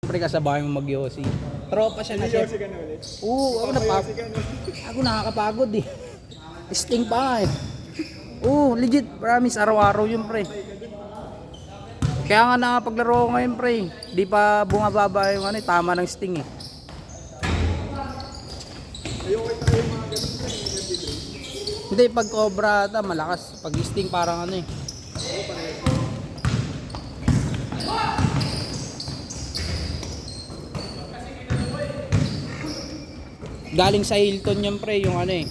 Pre, kasabay mo mag-yosi. Tropa siya na chef. Yosi ka na ulit. Oo, Yosi ka na. ako nakakapagod eh. Sting pa nga eh. Oo, legit, promise, araw-araw yun pre. Kaya nga nakapaglaro ko ngayon pre. Di pa bumababa yung ano, tama ng sting eh. Ayoko tayo yung mga ganun ka. Hindi, pag cobra ata malakas. Pag sting parang ano eh. Galing sa Hilton yan pre, yung ano eh.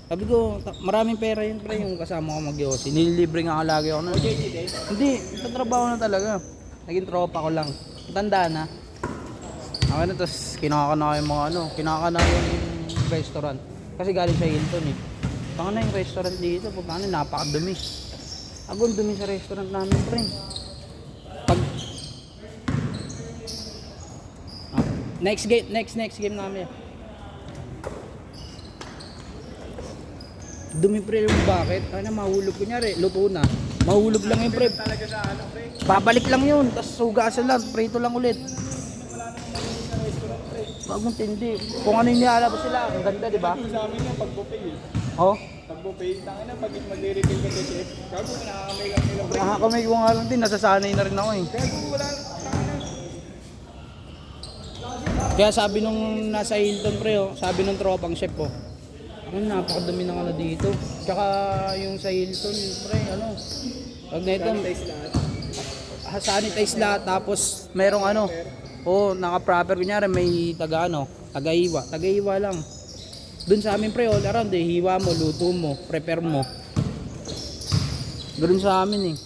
Sabi ko, maraming pera yun pre, yung kasama ko mag-yosi. Nililibre nga lagi ako na. Hindi, tatrabaho na talaga. Naging tropa ko lang. Tanda na. Ako na, tapos kinakana yung mga ano, kinakana yung restaurant. Kasi galing sa Hilton eh. Baka na yung restaurant dito, paano napakadumi. Ako ang dumi sa restaurant namin pre. Pag... next game namin. Dumi pre yung bakit? Ano mahulog kunyari, luto na. Mahulog lang yun pre. Talaga sa ano, pre. Babalik lang yun, tapos hugasan lang, prito lang ulit. Bagong tindi. Kung ano yung nilalabas sila, ang ganda, di ba? Sa amin yung pag-buffet eh. Oh, Pag-buffet, tangin na pag mag-refill ka sa chef. Gago, nakakamay lang nila, pre. nakakamay ko nga lang din, nasasanay na rin ako eh. Gago, wala. Tangin na. Kaya sabi nung nasa Hilton pre, oh, sabi nung tropang chef oh, ano, napakadumi ng ano dito. Tsaka yung sa Hilton, pre, ano, pag na ito, Sanitize lahat. sanitize lahat, tapos merong ano, oh, naka-proper, kunyari may taga-hiwa lang. Doon sa amin pre, all around eh, hiwa mo, luto mo, prepare mo. Ganoon sa amin eh.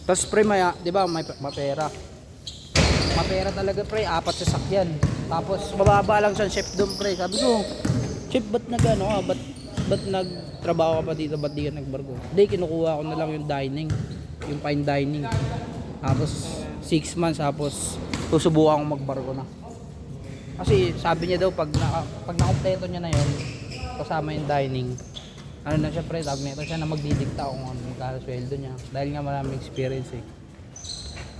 Tapos pre, may, di ba, may mapera. Mapera talaga pre, 4 sasakyan. Tapos bababa lang siya chef doon pre. Sabi ko, chef, ba't nag-ano ka? Ba't nagtrabaho ka pa dito? Ba't di ka nagbargo? Hindi, kinukuha ko na lang yung dining. Yung fine dining. Tapos 6 months, tapos susubukan ko magbargo na. Kasi sabi niya daw, pag nakompleto niya na yun, kasama yung dining, ano na siya pre, tag nito siya na magdidikta kung ano magkano sweldo niya. Dahil nga maraming experience eh.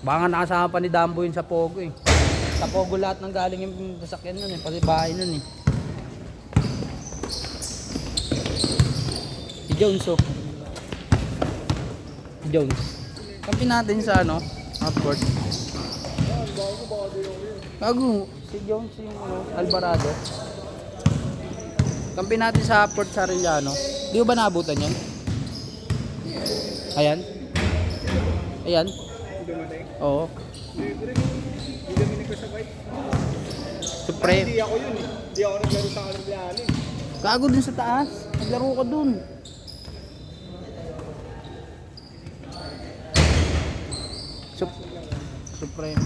Baka nga nakasama pa ni Dambo yun sa Pogo eh. Sa Pogo lahat ng galing yung sasakyan nun eh, pati bahay nun eh. Si Jones oh. Si Jones. Kampi natin sa ano, Upward. Bago, si Jones yung ano, Alvarado. Kampi natin sa Port Sarillano. Di ba naabutan yan? Ayan. Ayan. Dumating. Oo. Libre. Hindi kami nagkasabay. Supreme. Hindi ako yun eh. Hindi ako naglaro sa Kalablahan eh. Gago dun sa taas. Naglaro ka dun. Supreme.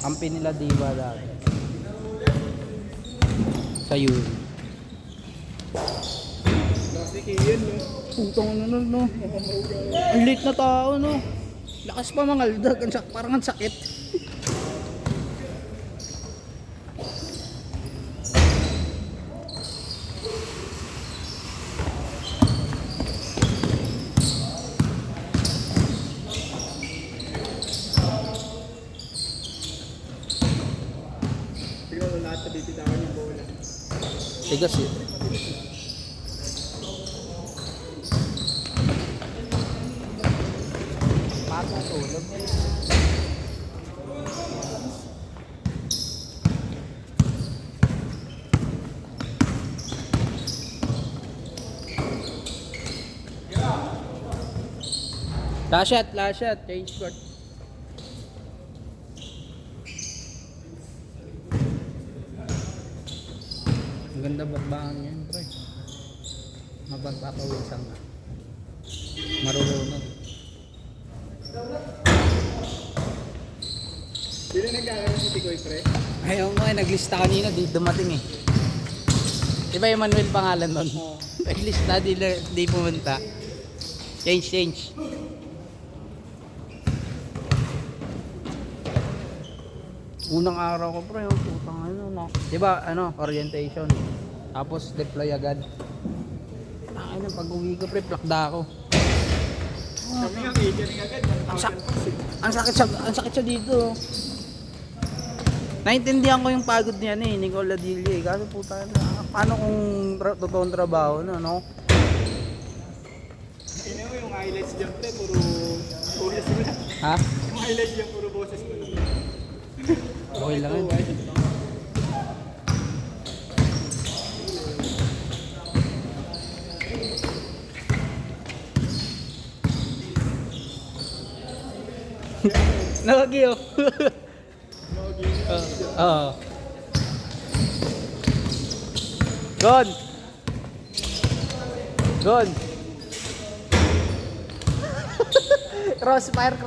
Kampi nila diba dati. Sa Yuri. Plastic yun no. Putong ano no. Ang late na tao no. Lakas pa mga aldag. Parang ang sakit. Tignan mo lahat na bibitawan yung bola. Tigas eh. Pato tulog. Last shot, change court. Ang ganda bakbakan yan, pre. Mapagpapawisan ka. Marurunod. Hindi na nagkakaroon si Tikoy pre. Ayaw mo eh, naglista kanina, di dumating eh. Di ba Emmanuel pangalan nun? Oo. Naglista, di pumunta. Change. Unang araw ko pre, yung putang ano, no? Di ba, orientation. Tapos deploy agad. Ay, pag uwi ko pre, plakda ako. Kami nga catering agad. Ang sakit siya dito. Naintindihan ko yung pagod niya ni Nicola Dilla eh. Kaso puta na, paano kung totoong trabaho na, no? Tingnan mo yung highlights dyan, pre, puro boses mo lang. Ha? Yung highlights dyan, puro boses mo lang. Okay lang yun. Nakagi oh. Oo. Gon. Crossfire.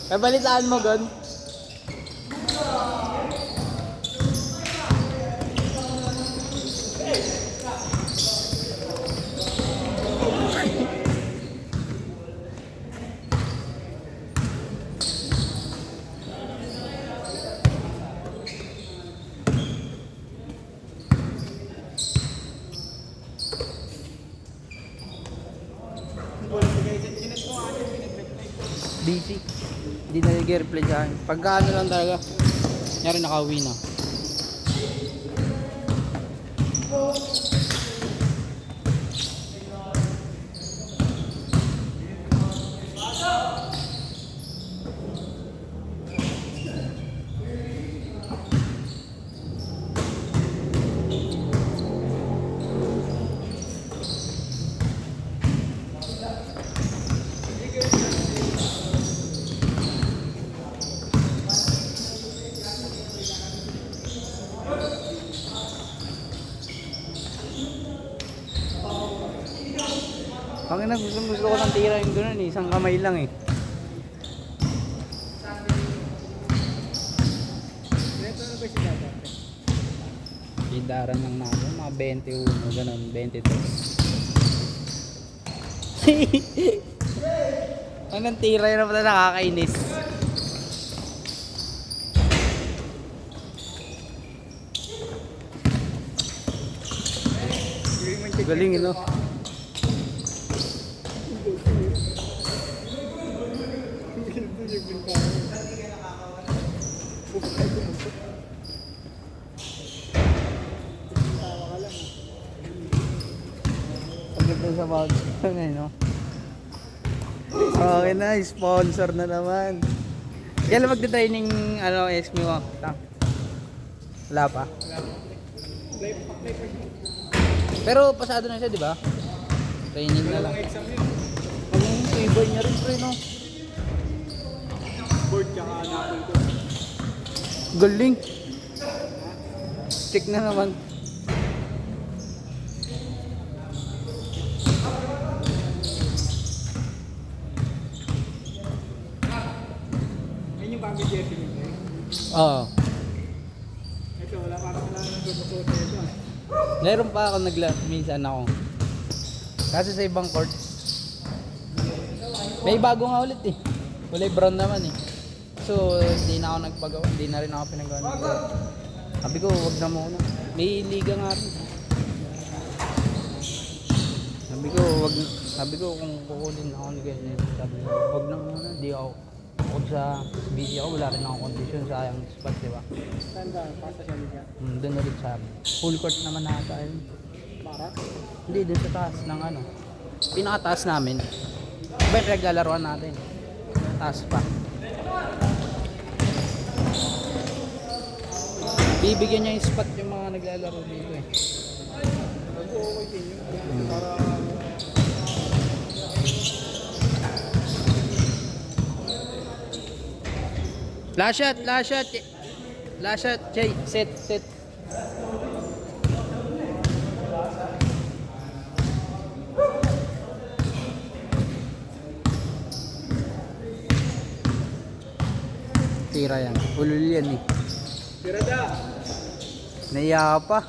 Kabalitaan mo, Gon. Busy. Hindi na nag-reply dyan. Pagka ano lang talaga. Nyari nakauwi na. Ang ina, gusto ko ng tira yung gano'n eh. Isang kamay lang eh. Ito na ba siya dati? Idaran lang natin. Mga 21, gano'n, 22. Anong tira yun na pala nakakainis. Galing no? Pagdating sa bawat no? Okay na, sponsor na naman. Kailan magte-training SMU mo? Wala pa. Pero pasado na siya, di ba? Training na lang. Exam yun. Ang tibay niya rin, pre, no? Board tsaka napol ko. Galing. Check na naman. Yan yung family jersey nito eh. Oo. Ito, parang wala nang gumusuot ito. Meron pa ako minsan ako. Kasi sa ibang court. May bago nga ulit eh. Kulay brown naman eh. So, hindi na ako nagpagawa. Hindi na rin ako pinagawa ng court. Sabi ko, wag na muna. May liga nga rin. Sabi ko kung kukunin ako ni ganyan. Sabi ko, wag na muna. Di ako. Huwag sa busy ako, wala rin akong condition. Sayang spot, di ba? Saan ba? Pasta siya niya. Doon ulit sa full court naman nata yun. Para? Hindi, doon sa taas ng pinakataas namin. Iba yung naglalaroan natin. Taas pa. Bibigyan niya yung spot yung mga naglalaro dito eh. Mag-okay din yun. Para... Last shot, Jay. Set. Tira yan. Ulul yan eh. Tirada! Naiya pa.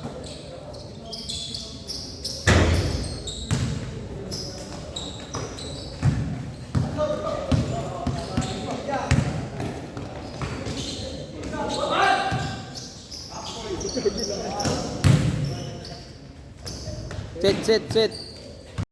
Sit.